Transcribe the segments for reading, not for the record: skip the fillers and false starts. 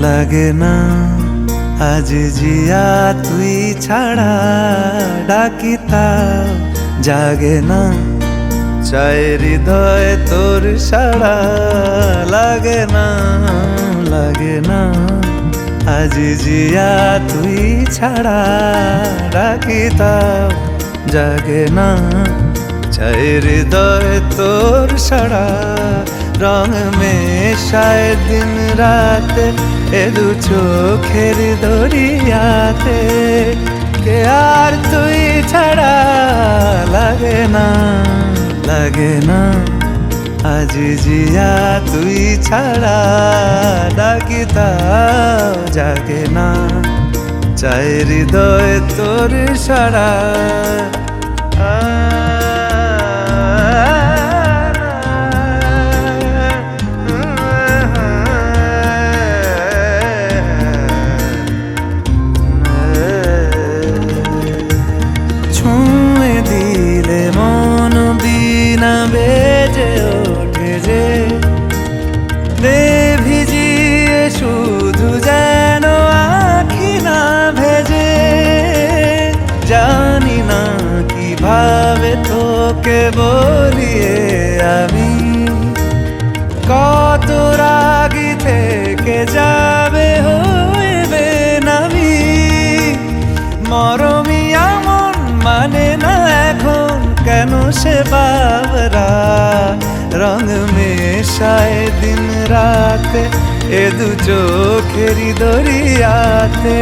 লাগে না আজ জিয়া তুই ছাড়া ডাকি তাও জাগে না চাই হৃদয় তোর সাড়া লাগে না আজ জিয়া তুই ছাড়া ডাকি তাও জাগে না চাই হৃদয় তোর সাড়া রং মেশায় দিন রাত এ দু চোখের দরিয়াতে কে আর তুই ছাড়া লাগে না আজ জিয়া তুই ছাড়া ডাকি তাও জাগে না চাই হৃদয় তোর সাড়া ছুঁয়ে দিলে মন বিনা বেজে ওঠে যে ভিজিয়ে শুধু যেন আখি না ভেজে জানি না কিভাবে তোকে বলিয়ে আমি কত রাগি থেকে যাবে হইবে নামি মরমি আমন মানে না এখন কেন সে বাবরা রং মেশায় দিন রাতে এ দু চোখেরি দরিয়াতে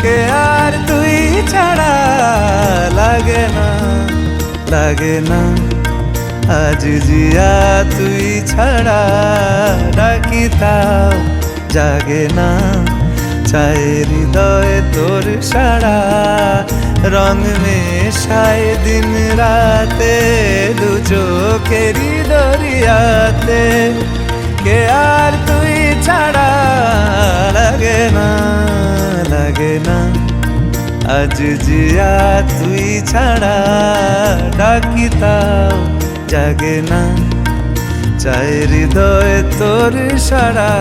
কে আর তুই ছাড়া লাগে না আজ জিয়া তুই ছাড়া ডাকি তাও জাগে না চাই হৃদয় তোর সাড়া রং মেশায় দিন রাতে দু চোখেরি দরিয়াতে কে আর তুই ছাড়া লাগে না আজ জিয়া তুই ছাড়া ডাকি তাও জাগে না চাই হৃদয় তোর সাড়া